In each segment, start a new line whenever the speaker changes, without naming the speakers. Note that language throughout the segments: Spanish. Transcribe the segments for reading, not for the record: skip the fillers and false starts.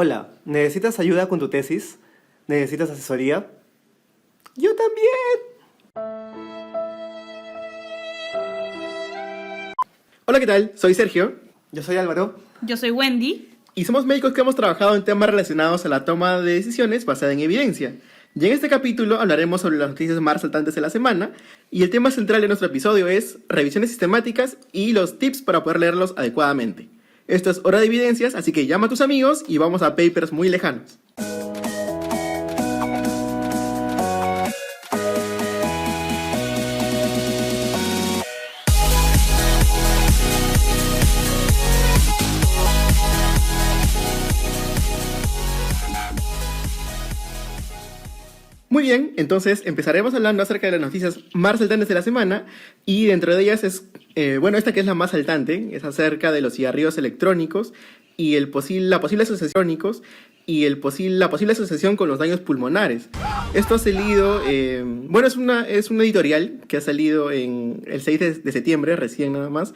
Hola, ¿necesitas ayuda con tu tesis? ¿Necesitas asesoría? Yo también.
Hola, ¿qué tal? Soy Sergio
Yo soy Álvaro.
Yo soy Wendy.
y somos médicos que hemos trabajado en temas relacionados a la toma de decisiones basada en evidencia. Y en este capítulo hablaremos sobre las noticias más resaltantes de la semana y el tema central de nuestro episodio es revisiones sistemáticas y los tips para poder leerlos adecuadamente. Esto es Hora de Evidencias, así que llama a tus amigos y vamos a papers muy lejanos. Muy bien, entonces empezaremos hablando acerca de las noticias más resaltantes de la semana y dentro de ellas es, esta que es la más saltante, es acerca de los cigarrillos electrónicos y la posible asociación la posible asociación con los daños pulmonares. Esto ha salido, es una editorial que ha salido en el 6 de septiembre, recién nada más,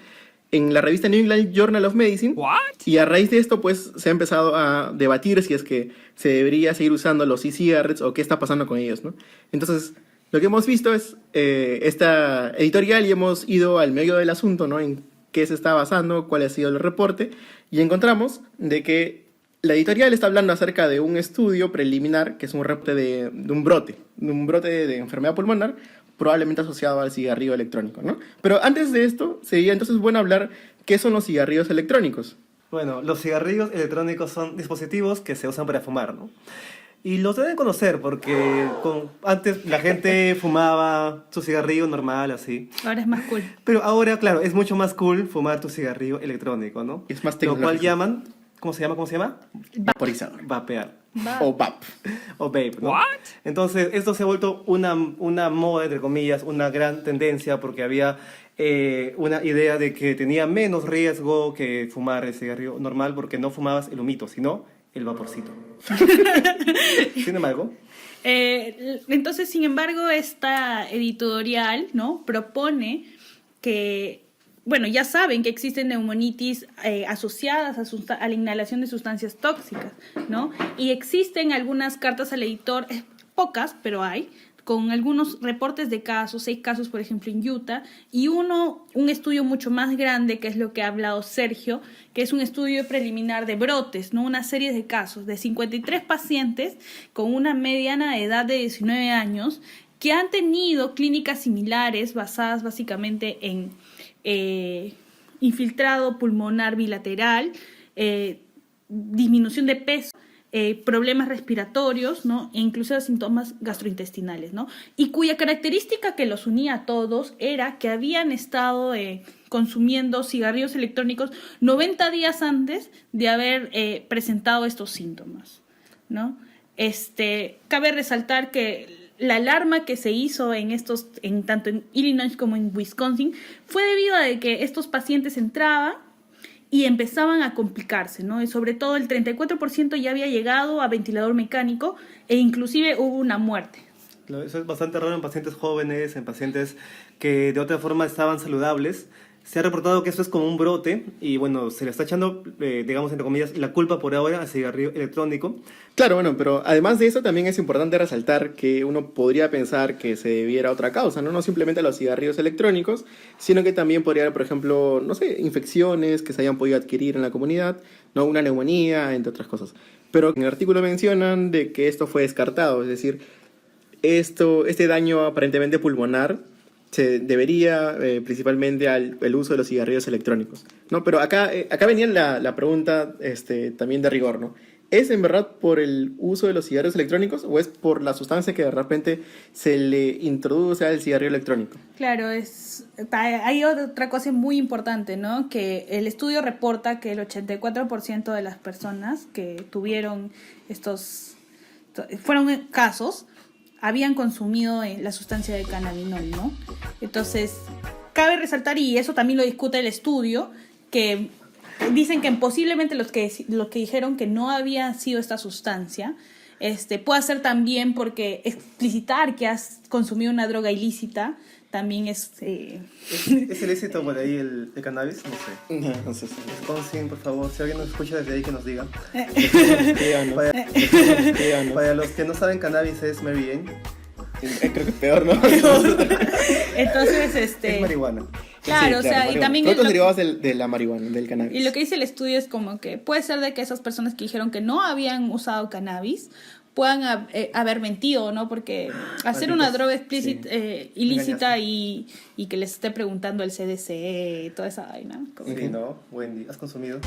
en la revista New England Journal of Medicine.
¿What?
Y a raíz de esto, pues, se ha empezado a debatir si es que se debería seguir usando los e-cigarettes o qué está pasando con ellos, ¿no? Entonces, lo que hemos visto es esta editorial y hemos ido al medio del asunto, ¿no? En qué se está basando, cuál ha sido el reporte, y encontramos de que la editorial está hablando acerca de un estudio preliminar, que es un reporte de un brote de enfermedad pulmonar, probablemente asociado al cigarrillo electrónico, ¿no? Pero antes de esto, sería entonces bueno hablar qué son los cigarrillos electrónicos.
Bueno, los cigarrillos electrónicos son dispositivos que se usan para fumar, ¿no? Y los deben conocer porque antes la gente fumaba su cigarrillo normal, así.
Ahora es más cool.
Pero ahora, claro, es mucho más cool fumar tu cigarrillo electrónico, ¿no?
Es más
Lo
tecnológico.
cual llaman, ¿cómo se llama?
Vaporizador.
Vapear.
O VAP.
O vape, ¿no?
What?
Entonces, esto se ha vuelto una moda, entre comillas, una gran tendencia porque había una idea de que tenía menos riesgo que fumar el cigarrillo normal porque no fumabas el humito, sino el vaporcito. Sin embargo,
Entonces, sin embargo, esta editorial, ¿no?, propone que, bueno, ya saben que existen neumonitis asociadas a la inhalación de sustancias tóxicas, ¿no? Y existen algunas cartas al editor, pocas, pero hay, con algunos reportes de casos, 6 casos, por ejemplo, en Utah, y un estudio mucho más grande, que es lo que ha hablado Sergio, que es un estudio preliminar de brotes, ¿no? Una serie de casos de 53 pacientes con una mediana edad de 19 años que han tenido clínicas similares basadas básicamente en infiltrado pulmonar bilateral, disminución de peso, problemas respiratorios, ¿no?, e incluso síntomas gastrointestinales, ¿no? Y cuya característica que los unía a todos era que habían estado consumiendo cigarrillos electrónicos 90 días antes de haber presentado estos síntomas, ¿no? Cabe resaltar que la alarma que se hizo tanto en Illinois como en Wisconsin fue debido a que estos pacientes entraban y empezaban a complicarse, ¿no? Y sobre todo el 34% ya había llegado a ventilador mecánico e inclusive hubo una muerte.
eso es bastante raro en pacientes jóvenes, en pacientes que de otra forma estaban saludables. Se ha reportado que esto es como un brote y bueno, se le está echando, digamos, entre comillas, la culpa por ahora al cigarrillo electrónico.
Claro, bueno, pero además de eso también es importante resaltar que uno podría pensar que se debiera a otra causa, ¿no? No simplemente a los cigarrillos electrónicos, sino que también podría haber, por ejemplo, no sé, infecciones que se hayan podido adquirir en la comunidad, ¿no? Una neumonía, entre otras cosas. Pero en el artículo mencionan de que esto fue descartado, es decir, este daño aparentemente pulmonar se debería principalmente al uso de los cigarrillos electrónicos, ¿no? Pero acá venía la pregunta también de rigor, ¿no? ¿Es en verdad por el uso de los cigarrillos electrónicos o es por la sustancia que de repente se le introduce al cigarrillo electrónico?
Claro, hay otra cosa muy importante, ¿no? Que el estudio reporta que el 84% de las personas que tuvieron fueron casos, habían consumido la sustancia de cannabinol, ¿no? Entonces, cabe resaltar, y eso también lo discute el estudio, que dicen que posiblemente los que dijeron que no había sido esta sustancia, puede ser también porque explicitar que has consumido una droga ilícita también
¿Es ilícito por ahí el cannabis? No sé.
No sé.
Wisconsin, por favor, si alguien nos escucha desde ahí que nos diga.
Escríbanos. Escríbanos.
Para los que no saben, cannabis es Mary Jane.
Creo que es peor, ¿no?
Entonces,
Es marihuana.
Claro, o sea, y
marihuana.
también
Productos
lo-
derivados de la marihuana, del cannabis.
y lo que dice el estudio es como que puede ser de que esas personas que dijeron que no habían usado cannabis puedan haber mentido, ¿no? Porque hacer una
Malditos.
droga explícita, ilícita
Engañaste.
y que les esté preguntando el CDC, toda esa vaina. como-
Sí, ¿no? Wendy, ¿has consumido?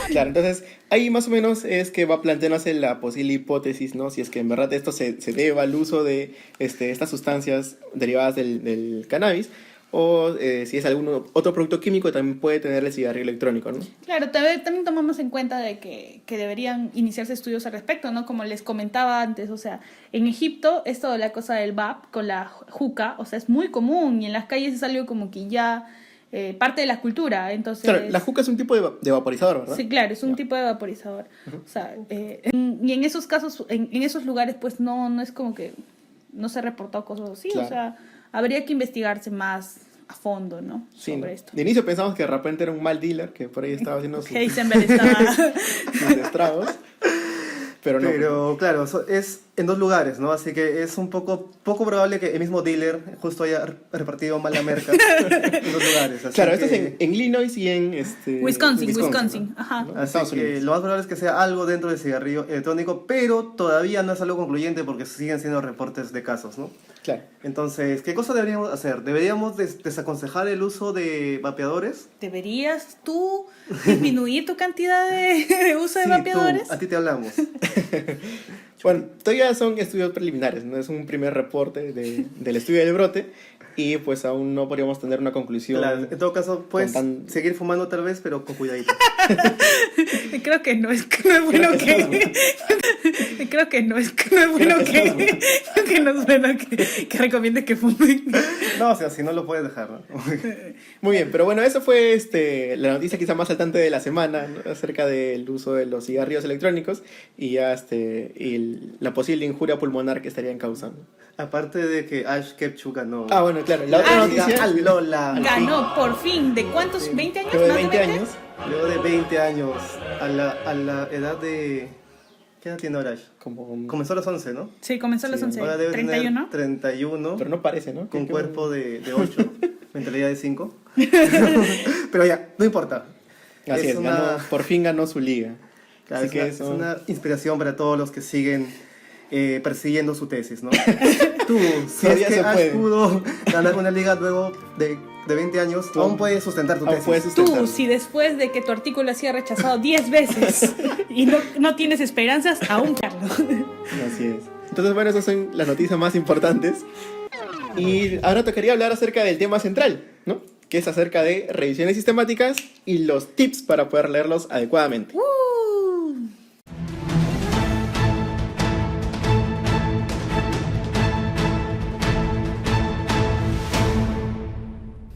Claro, entonces ahí más o menos es que va planteándose la posible hipótesis, ¿no? Si es que en verdad esto se deba al uso de estas sustancias derivadas del cannabis, o si es algún otro producto químico también puede tener el cigarrillo electrónico, ¿no?
Claro, también tomamos en cuenta de que deberían iniciarse estudios al respecto, ¿no? Como les comentaba antes, o sea, en Egipto esto de la cosa del vap con la juca, o sea, es muy común y en las calles es algo como que ya parte de la cultura, entonces...
Claro, la juca es un tipo de vaporizador, ¿verdad?
Sí, claro, es un tipo de vaporizador. O sea, y en esos casos, en esos lugares, pues no es como que no se reportó cosas así.
Claro.
O sea, habría que investigarse más a fondo, ¿no?
Sí,
Sobre
¿no?
esto.
De inicio pensamos que de repente era un mal dealer que por ahí estaba haciendo sus
Heisenberg estaba...
estragos, pero no.
Pero claro, es en dos lugares, ¿no? Así que es un poco probable que el mismo dealer justo haya repartido mal la merca en dos lugares. Así
Claro, esto es
que-
en Illinois y en
Wisconsin. Ajá.
¿no?
Así
Estados
que
Unidos.
lo más probable es que sea algo dentro del cigarrillo electrónico, pero todavía no es algo concluyente porque siguen siendo reportes de casos, ¿no?
Claro.
Entonces, ¿qué cosa deberíamos hacer? ¿Deberíamos desaconsejar el uso de vapeadores?
¿Deberías tú disminuir tu cantidad de uso de
Sí,
vapeadores?
tú, a ti te hablamos.
Bueno, todavía son estudios preliminares, no es un primer reporte del estudio del brote y pues aún no podríamos tener una conclusión.
Claro, en todo caso, puedes
Con tan-
seguir fumando tal vez, pero con cuidadito.
Creo que no es bueno que... Creo que no es bueno que no es bueno que recomiendes que fumen.
No, o sea, si no lo puedes dejar, ¿no?
Muy bien, pero bueno, eso fue la noticia quizá más saltante de la semana, ¿no? Acerca del uso de los cigarrillos electrónicos y ya la posible injuria pulmonar que estarían causando.
Aparte de que Ash Ketchum ganó.
Ah, bueno, claro, la otra noticia,
Al Lola.
Ganó por fin. ¿De cuántos? ¿20 años?
luego de
¿Más
20 años,
Luego de 20 años, a la edad de... ¿Qué edad tiene ahora Ash?
como...
Comenzó a los 11, ¿no?
Sí, comenzó a los
Sí,
11.
Ahora debe
31.
tener 31,
Pero no parece, ¿no?
con
Que-
cuerpo de 8, mentalidad de 5. Pero ya, no importa.
Así es, por fin ganó su liga.
Claro,
Así
es
que
una,
eso...
es una inspiración para todos los que siguen persiguiendo su tesis, ¿no? Tú, si es
Todavía
que
se
Ash
puede.
pudo ganar una liga luego de 20 años,
Tú-
aún puedes sustentar tu
aún
tesis.
puedes sustentar.
Tú, si después de que tu artículo ha sido rechazado 10 veces y no tienes esperanzas, aún Carlos.
Así es. Entonces, bueno, esas son las noticias más importantes. Y ahora tocaría hablar acerca del tema central, ¿no? Que es acerca de revisiones sistemáticas y los tips para poder leerlos adecuadamente.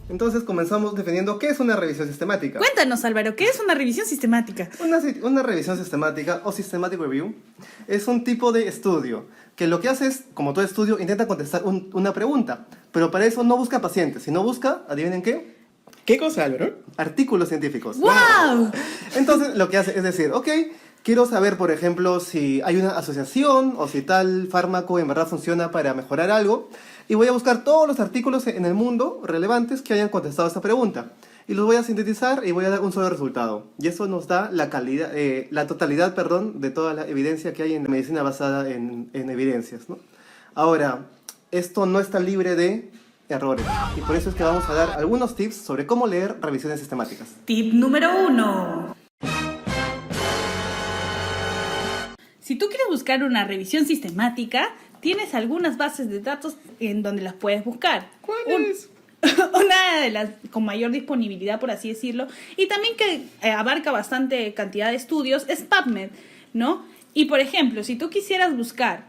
Entonces comenzamos definiendo qué es una revisión sistemática.
Cuéntanos, Álvaro, ¿qué es una revisión sistemática?
Una revisión sistemática o systematic review es un tipo de estudio que lo que hace es, como todo estudio, intenta contestar una pregunta, pero para eso no busca pacientes, sino busca, adivinen qué,
¿Qué cosa, Álvaro?
artículos científicos.
¡Wow!
Entonces lo que hace es decir, ok, quiero saber, por ejemplo, si hay una asociación o si tal fármaco en verdad funciona para mejorar algo, y voy a buscar todos los artículos en el mundo relevantes que hayan contestado esta pregunta. Y los voy a sintetizar y voy a dar un solo resultado. Y eso nos da la calidad, la totalidad, perdón, de toda la evidencia que hay en medicina basada en evidencias, ¿no? Ahora, esto no está libre de errores. Y por eso es que vamos a dar algunos tips sobre cómo leer revisiones sistemáticas.
Tip número 1. Si tú quieres buscar una revisión sistemática, tienes algunas bases de datos en donde las puedes buscar.
¿Cuáles?
Una de las con mayor disponibilidad, por así decirlo, y también que abarca bastante cantidad de estudios, es PubMed, ¿no? Y por ejemplo, si tú quisieras buscar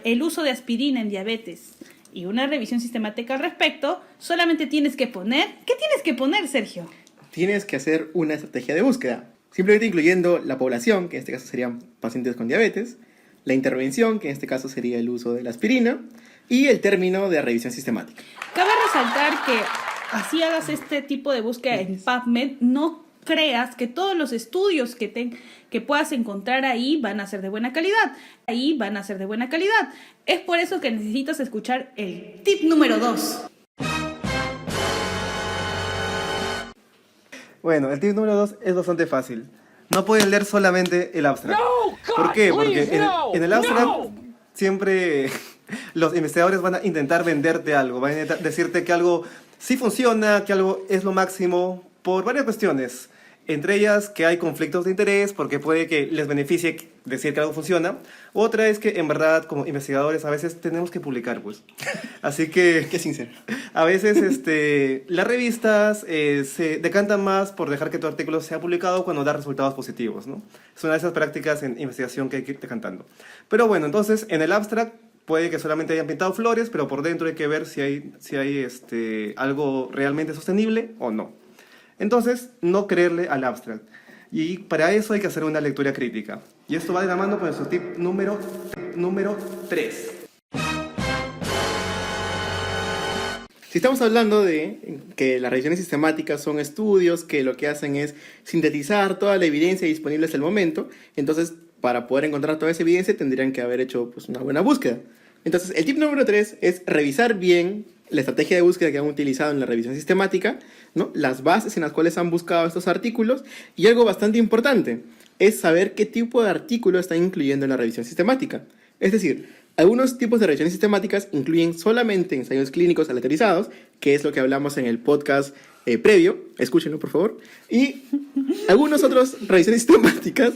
el uso de aspirina en diabetes y una revisión sistemática al respecto, solamente tienes que poner... ¿Qué tienes que poner, Sergio?
Tienes que hacer una estrategia de búsqueda, simplemente incluyendo la población, que en este caso serían pacientes con diabetes, la intervención, que en este caso sería el uso de la aspirina, y el término de revisión sistemática.
Cabe resaltar que así hagas este tipo de búsqueda en PubMed, no creas que todos los estudios que puedas encontrar ahí van a ser de buena calidad. Es por eso que necesitas escuchar el tip número 2.
Bueno, el tip número 2 es bastante fácil. No pueden leer solamente el abstract. ¿Por qué? Porque en el abstract siempre los investigadores van a intentar venderte algo, van a intentar decirte que algo sí funciona, que algo es lo máximo, por varias cuestiones. Entre ellas que hay conflictos de interés, porque puede que les beneficie decir que algo funciona. Otra es que en verdad, como investigadores, a veces tenemos que publicar, pues. Así que...
Qué sincero.
A veces las revistas se decantan más por dejar que tu artículo sea publicado cuando da resultados positivos, ¿no? Es una de esas prácticas en investigación que hay que ir decantando. Pero bueno, entonces, en el abstract puede que solamente hayan pintado flores, pero por dentro hay que ver si hay algo realmente sostenible o no. Entonces, no creerle al abstract. Y para eso hay que hacer una lectura crítica. Y esto va de la mano con nuestro tip número 3.
Si estamos hablando de que las revisiones sistemáticas son estudios que lo que hacen es sintetizar toda la evidencia disponible hasta el momento, entonces para poder encontrar toda esa evidencia tendrían que haber hecho pues, una buena búsqueda. Entonces el tip número 3 es revisar bien la estrategia de búsqueda que han utilizado en la revisión sistemática, ¿no? Las bases en las cuales han buscado estos artículos, y algo bastante importante es saber qué tipo de artículo están incluyendo en la revisión sistemática. Es decir, algunos tipos de revisiones sistemáticas incluyen solamente ensayos clínicos aleatorizados, que es lo que hablamos en el podcast previo, escúchenlo por favor, y algunas otras revisiones sistemáticas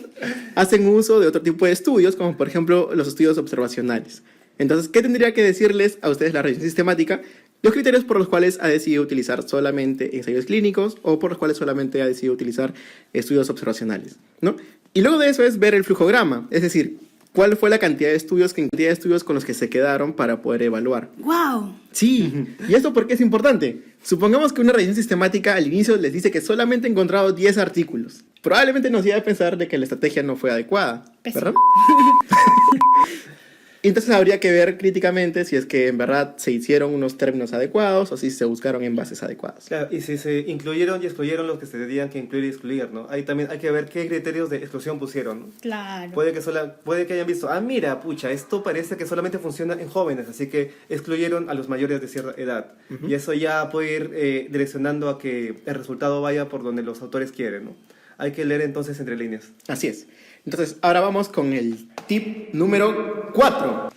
hacen uso de otro tipo de estudios, como por ejemplo los estudios observacionales. Entonces, ¿qué tendría que decirles a ustedes la revisión sistemática? Los criterios por los cuales ha decidido utilizar solamente ensayos clínicos o por los cuales solamente ha decidido utilizar estudios observacionales, ¿no? Y luego de eso es ver el flujograma, es decir, cuál fue la cantidad de estudios con los que se quedaron para poder evaluar.
¡Wow!
Sí, ¿y esto por qué es importante? Supongamos que una revisión sistemática al inicio les dice que solamente ha encontrado 10 artículos. Probablemente nos lleve a pensar de que la estrategia no fue adecuada, ¿verdad? Entonces habría que ver críticamente si es que en verdad se hicieron unos términos adecuados o si se buscaron en bases adecuadas.
Claro, y si se incluyeron y excluyeron los que se tenían que incluir y excluir, ¿no? Ahí también hay que ver qué criterios de exclusión pusieron, ¿no?
Claro.
Puede que hayan visto, mira, pucha, esto parece que solamente funciona en jóvenes, así que excluyeron a los mayores de cierta edad. Uh-huh. Y eso ya puede ir direccionando a que el resultado vaya por donde los autores quieren, ¿no? Hay que leer entonces entre líneas.
Así es. Entonces, ahora vamos con el tip número 4.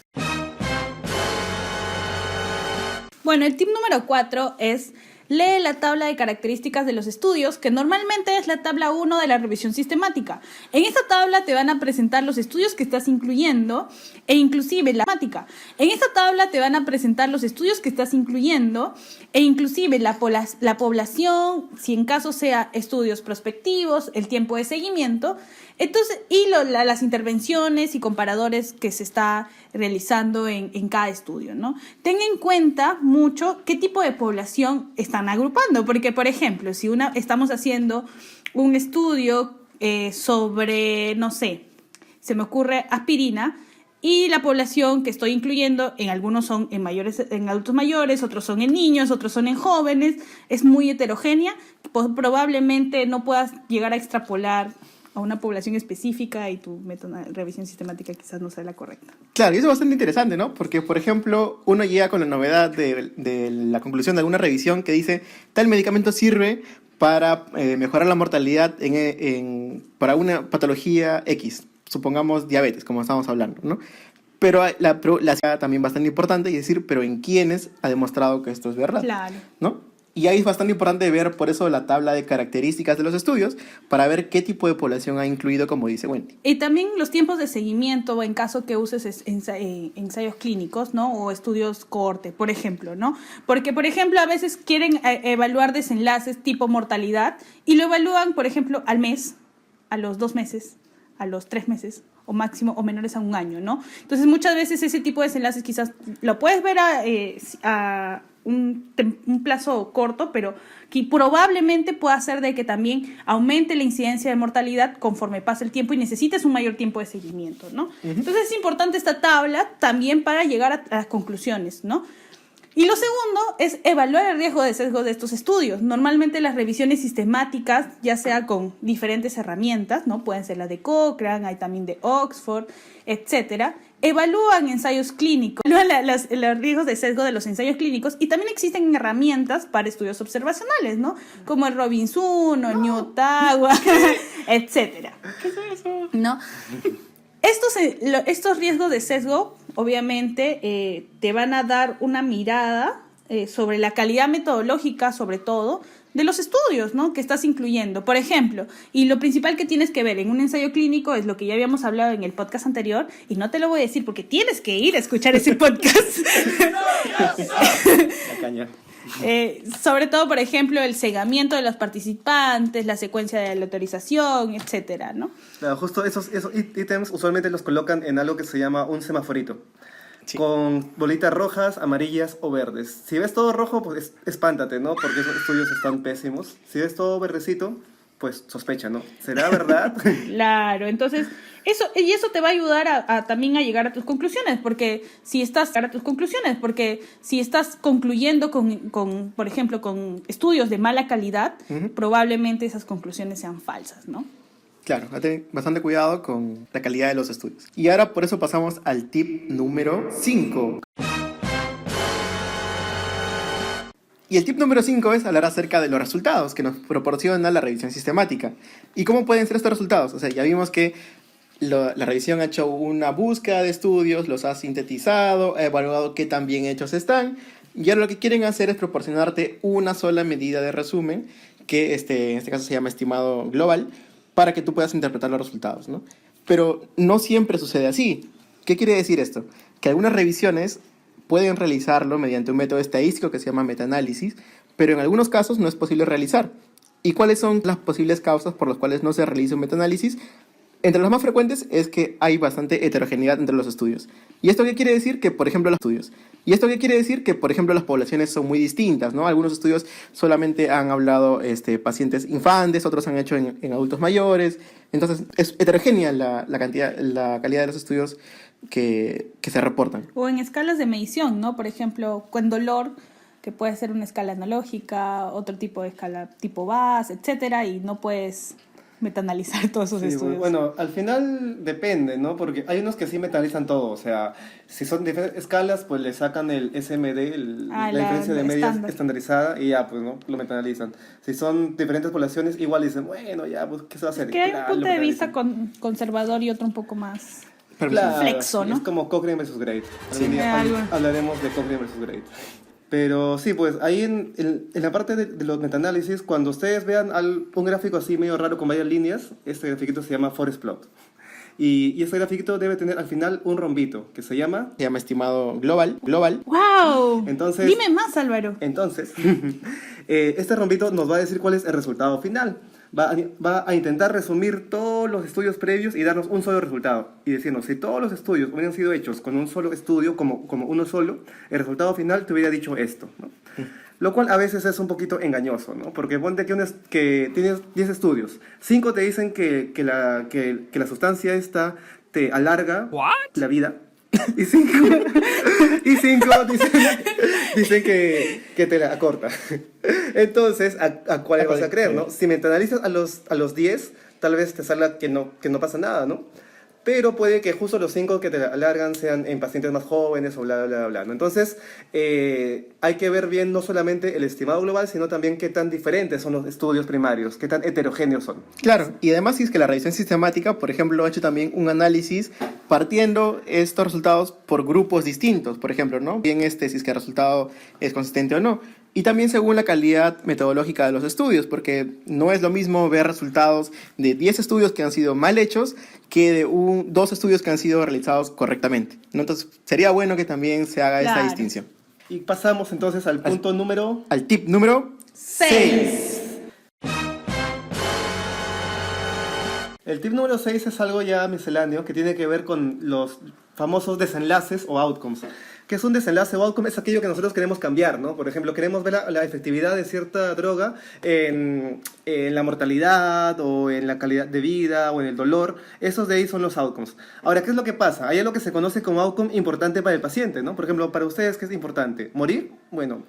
Bueno, el tip número 4 es lee la tabla de características de los estudios, que normalmente es la tabla 1 de la revisión sistemática. En esta tabla te van a presentar los estudios que estás incluyendo e inclusive la temática. En esta tabla te van a presentar los estudios que estás incluyendo e inclusive la población, si en caso sea estudios prospectivos, el tiempo de seguimiento, entonces, y las intervenciones y comparadores que se está realizando en cada estudio, ¿no? Ten en cuenta mucho qué tipo de población están agrupando, porque, por ejemplo, si estamos haciendo un estudio sobre, no sé, se me ocurre aspirina, y la población que estoy incluyendo, en algunos son en adultos mayores, otros son en niños, otros son en jóvenes, es muy heterogénea, pues probablemente no puedas llegar a extrapolar a una población específica y tu método de revisión sistemática quizás no sea la correcta.
Claro, y eso es bastante interesante, ¿no? Porque, por ejemplo, uno llega con la novedad de la conclusión de alguna revisión que dice tal medicamento sirve para mejorar la mortalidad para una patología X, supongamos diabetes, como estamos hablando, ¿no? Pero la también bastante importante y decir, pero ¿en quiénes ha demostrado que esto es verdad?
Claro.
¿No? Y ahí es bastante importante ver, por eso, la tabla de características de los estudios, para ver qué tipo de población ha incluido, como dice Wendy.
Y también los tiempos de seguimiento, en caso que uses ensayos clínicos, ¿no? O estudios cohorte, por ejemplo, ¿no? Porque, por ejemplo, a veces quieren evaluar desenlaces tipo mortalidad y lo evalúan, por ejemplo, al mes, a los 2 meses, a los 3 meses, o máximo, o menores a 1 año, ¿no? Entonces, muchas veces ese tipo de desenlaces quizás lo puedes ver un plazo corto, pero que probablemente pueda hacer de que también aumente la incidencia de mortalidad conforme pasa el tiempo y necesites un mayor tiempo de seguimiento, ¿no? Entonces es importante esta tabla también para llegar a las conclusiones, ¿no? Y lo segundo es evaluar el riesgo de sesgo de estos estudios. Normalmente las revisiones sistemáticas, ya sea con diferentes herramientas, ¿no? Pueden ser las de Cochrane, hay también de Oxford, etcétera, evalúan ensayos clínicos, evalúan los riesgos de sesgo de los ensayos clínicos, y también existen herramientas para estudios observacionales, ¿no? Como el Robbins 1, el Newtagua, etcétera.
¿Qué es eso?
¿No? Estos riesgos de sesgo, obviamente, te van a dar una mirada sobre la calidad metodológica, sobre todo, de los estudios, ¿no? Que estás incluyendo. Por ejemplo, y lo principal que tienes que ver en un ensayo clínico es lo que ya habíamos hablado en el podcast anterior, y no te lo voy a decir porque tienes que ir a escuchar ese podcast.
La caña.
Sobre todo, por ejemplo, el cegamiento de los participantes, la secuencia de la autorización, etcétera, ¿no?
Claro, justo esos ítems usualmente los colocan en algo que se llama un semaforito. Sí. Con bolitas rojas, amarillas o verdes. Si ves todo rojo, pues espántate, ¿no? Porque esos estudios están pésimos. Si ves todo verdecito, pues sospecha, ¿no? ¿Será verdad?
Claro, entonces eso te va a ayudar también a llegar a tus conclusiones, porque si estás concluyendo con, por ejemplo, con estudios de mala calidad, probablemente esas conclusiones sean falsas, ¿no?
Claro, ten bastante cuidado con la calidad de los estudios. Y ahora por eso pasamos al tip número 5. Y el tip número 5 es hablar acerca de los resultados que nos proporciona la revisión sistemática. ¿Y cómo pueden ser estos resultados? O sea, ya vimos que la revisión ha hecho una búsqueda de estudios, los ha sintetizado, ha evaluado qué tan bien hechos están, y ahora lo que quieren hacer es proporcionarte una sola medida de resumen, que en este caso se llama estimado global, para que tú puedas interpretar los resultados, ¿no? Pero no siempre sucede así. ¿Qué quiere decir esto? Que algunas revisiones pueden realizarlo mediante un método estadístico que se llama metaanálisis, pero en algunos casos no es posible realizar. ¿Y cuáles son las posibles causas por las cuales no se realiza un metaanálisis? Entre las más frecuentes es que hay bastante heterogeneidad entre los estudios. ¿Y esto qué quiere decir? Que, por ejemplo, las poblaciones son muy distintas, ¿no? Algunos estudios solamente han hablado pacientes infantes, otros han hecho en adultos mayores. Entonces, es heterogénea la calidad de los estudios que se reportan.
O en escalas de medición, ¿no? Por ejemplo, con dolor, que puede ser una escala analógica, otro tipo de escala tipo VAS, etcétera, y no puedes metaanalizar todos esos estudios.
Bueno, al final depende, ¿no? Porque hay unos que sí metaanalizan todo, o sea, si son diferentes escalas, pues le sacan el SMD, la diferencia de medias estandarizada, y ya, pues, ¿no? Lo metaanalizan. Si son diferentes poblaciones, igual dicen, bueno, ya, pues, ¿qué se va a hacer?
Que hay un punto de vista conservador y otro un poco más flexo, ¿no?
Es como Cochrane versus Gray.
Sí.
Hablaremos de Cochrane versus Gray. Pero sí, pues ahí en la parte de los metaanálisis, cuando ustedes vean un gráfico así medio raro con varias líneas, este grafiquito se llama forest plot. Y este grafiquito debe tener al final un rombito que se llama
estimado global.
¡Wow!
Entonces,
dime más, Álvaro.
Entonces, este rombito nos va a decir cuál es el resultado final. Va a intentar resumir todos los estudios previos y darnos un solo resultado. Y decirnos, si todos los estudios hubieran sido hechos con un solo estudio, como uno solo, el resultado final te hubiera dicho esto, ¿no? Lo cual a veces es un poquito engañoso, ¿no? Porque ponte que tienes 10 estudios. 5 te dicen que la sustancia esta te alarga la vida. Y 5 dicen que te la acorta. Entonces, ¿a cuál vas a creer, no? Si metaanalizas a los 10, tal vez te salga que no pasa nada, ¿no? Pero puede que justo los 5 que te alargan sean en pacientes más jóvenes o bla, bla, bla, bla, ¿no? Entonces, hay que ver bien no solamente el estimado global, sino también qué tan diferentes son los estudios primarios, qué tan heterogéneos son.
Claro, y además si es que la revisión sistemática, por ejemplo, ha hecho también un análisis partiendo estos resultados por grupos distintos, por ejemplo, ¿no? Bien si es que el resultado es consistente o no. Y también según la calidad metodológica de los estudios, porque no es lo mismo ver resultados de 10 estudios que han sido mal hechos que de 2 estudios que han sido realizados correctamente, ¿no? Entonces, sería bueno que también se haga esta distinción.
Y pasamos entonces al punto
al tip número 6.
El tip número 6 es algo ya misceláneo que tiene que ver con los famosos desenlaces o outcomes. ¿Qué es un desenlace o outcome? Es aquello que nosotros queremos cambiar, ¿no? Por ejemplo, queremos ver la efectividad de cierta droga en la mortalidad o en la calidad de vida o en el dolor. Esos de ahí son los outcomes. Ahora, ¿qué es lo que pasa? Hay algo que se conoce como outcome importante para el paciente, ¿no? Por ejemplo, para ustedes, ¿qué es importante? ¿Morir? Bueno,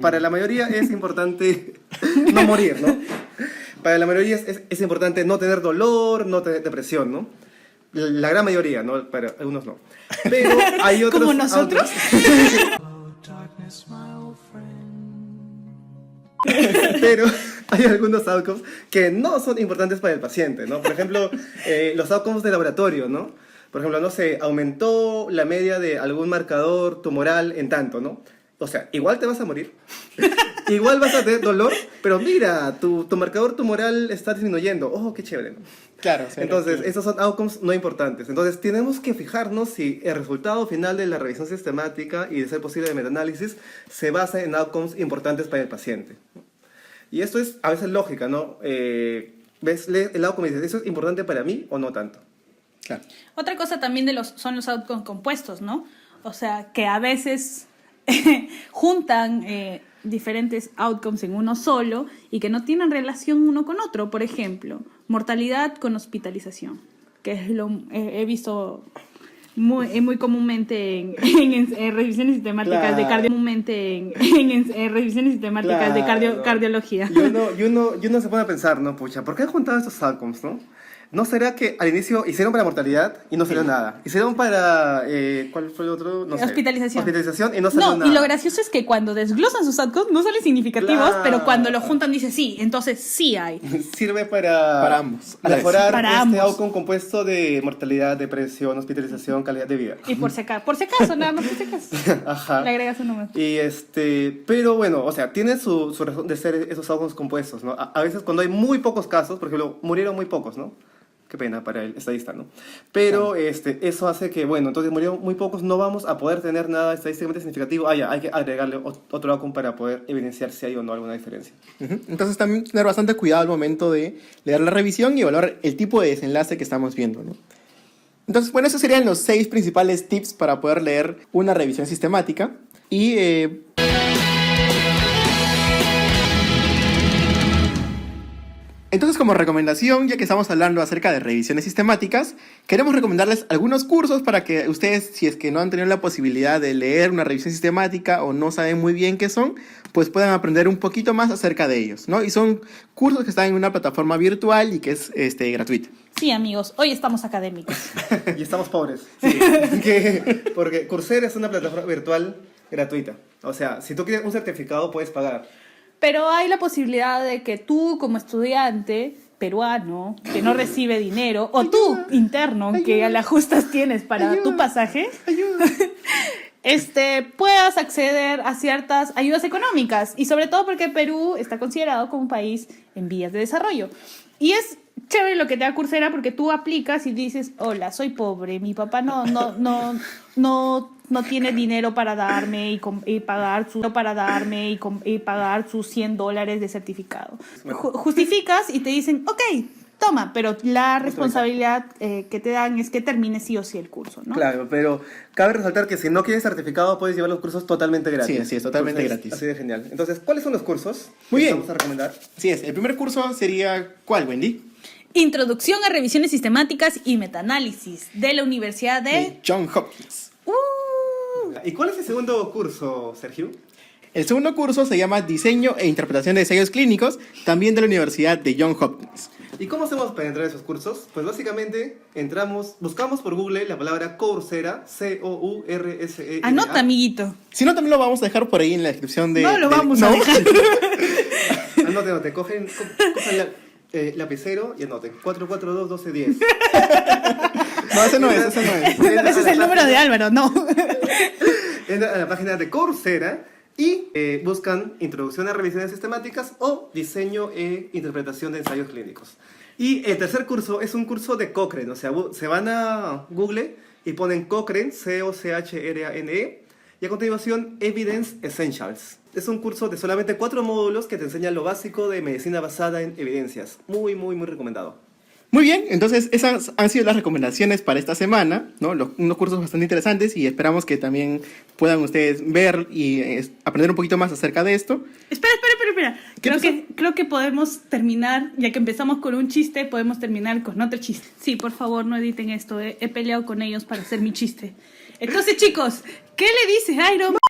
para la mayoría es importante no morir, ¿no? Para la mayoría es importante no tener dolor, no tener depresión, ¿no? La gran mayoría, ¿no? Para algunos no. Pero hay otros...
¿Como nosotros?
Pero hay algunos outcomes que no son importantes para el paciente, ¿no? Por ejemplo, los outcomes de laboratorio, ¿no? Por ejemplo, no sé, aumentó la media de algún marcador tumoral en tanto, ¿no? O sea, igual te vas a morir, igual vas a tener dolor, pero mira, tu marcador tumoral está disminuyendo. ¡Oh, qué chévere! ¿No?
Claro,
Entonces, esos son outcomes no importantes. Entonces, tenemos que fijarnos si el resultado final de la revisión sistemática y de ser posible de metaanálisis se basa en outcomes importantes para el paciente. Y esto es a veces lógica, ¿no? Ves el outcome y dices, ¿eso es importante para mí o no tanto?
Claro.
Otra cosa también son los outcomes compuestos, ¿no? O sea, que a veces juntan diferentes outcomes en uno solo y que no tienen relación uno con otro. Por ejemplo, mortalidad con hospitalización, que es he visto muy comúnmente en revisiones sistemáticas de cardiología.
Y uno se pone a pensar, ¿no? Pucha, ¿por qué han juntado estos outcomes, no? ¿No será que al inicio hicieron para mortalidad y no salió nada? Hicieron para... ¿cuál fue el otro? No sé.
Hospitalización.
Hospitalización y no salió nada.
Y lo gracioso es que cuando desglosan sus outcomes no salen significativos,
Claro.
pero cuando lo juntan dice sí, entonces sí hay.
Sirve para
ambos. A la vez.
mejorar
Para
este
ambos.
outcome compuesto de mortalidad, depresión, hospitalización, calidad de vida.
Y por si acaso, nada más por si acaso.
Ajá.
Le agregas un número.
Y pero bueno, o sea, tiene su razón de ser esos outcomes compuestos, ¿no? A veces cuando hay muy pocos casos, por ejemplo, murieron muy pocos, ¿no? Qué pena para el estadista, ¿no? Pero eso hace que, bueno, entonces murieron muy pocos, no vamos a poder tener nada estadísticamente significativo. Ya, hay que agregarle otro outcome para poder evidenciar si hay o no alguna diferencia.
Entonces también tener bastante cuidado al momento de leer la revisión y evaluar el tipo de desenlace que estamos viendo, ¿no? Entonces, bueno, esos serían los 6 principales tips para poder leer una revisión sistemática. Y entonces, como recomendación, ya que estamos hablando acerca de revisiones sistemáticas, queremos recomendarles algunos cursos para que ustedes, si es que no han tenido la posibilidad de leer una revisión sistemática o no saben muy bien qué son, pues puedan aprender un poquito más acerca de ellos, ¿no? Y son cursos que están en una plataforma virtual y que es gratuita.
Sí, amigos, hoy estamos académicos.
Y estamos pobres. Sí. Porque Coursera es una plataforma virtual gratuita. O sea, si tú quieres un certificado, puedes pagar.
Pero hay la posibilidad de que tú, como estudiante peruano, que no recibe dinero, o tú, interno, que a las justas tienes para tu pasaje, puedas acceder a ciertas ayudas económicas. Y sobre todo porque Perú está considerado como un país en vías de desarrollo. Y es chévere lo que te da Coursera porque tú aplicas y dices, hola, soy pobre, mi papá no tiene dinero para darme y pagar sus $100 de certificado. Justificas y te dicen, ok, toma, pero la responsabilidad que te dan es que termines sí o sí el curso, ¿no?
Claro, pero cabe resaltar que si no quieres certificado, puedes llevar los cursos totalmente gratis.
Sí, así es, totalmente
Entonces,
gratis.
Así de genial. Entonces, ¿cuáles son los cursos
Muy
que
bien.
vamos a recomendar?
Sí es, el primer curso sería, ¿cuál, Wendy?
Introducción a revisiones sistemáticas y metaanálisis de la Universidad
De John Hopkins.
¿Y cuál es el segundo curso, Sergio?
El segundo curso se llama Diseño e Interpretación de Ensayos Clínicos, también de la Universidad de John Hopkins.
¿Y cómo hacemos para entrar a esos cursos? Pues básicamente buscamos por Google la palabra Coursera, Coursera.
Anota, amiguito.
Si no, también lo vamos a dejar por ahí en la descripción de...
No lo
de-
vamos
¿no?
a dejar.
Anoten, cojan lapicero y anoten 442-1210.
No, ese no es.
Ese es el número de Álvaro, no.
Entran a la página de Coursera y buscan Introducción a Revisiones Sistemáticas o Diseño e Interpretación de Ensayos Clínicos. Y el tercer curso es un curso de Cochrane, o sea, se van a Google y ponen Cochrane, Cochrane, y a continuación Evidence Essentials. Es un curso de solamente 4 módulos que te enseñan lo básico de medicina basada en evidencias. Muy, muy, muy recomendado.
Muy bien, entonces esas han sido las recomendaciones para esta semana, ¿no? Unos cursos bastante interesantes y esperamos que también puedan ustedes ver y aprender un poquito más acerca de esto.
Espera.
¿Qué pasó?
Creo que podemos terminar, ya que empezamos con un chiste, podemos terminar con otro chiste. Sí, por favor, no editen esto. He peleado con ellos para hacer mi chiste. Entonces, chicos, ¿qué le dice Iron Man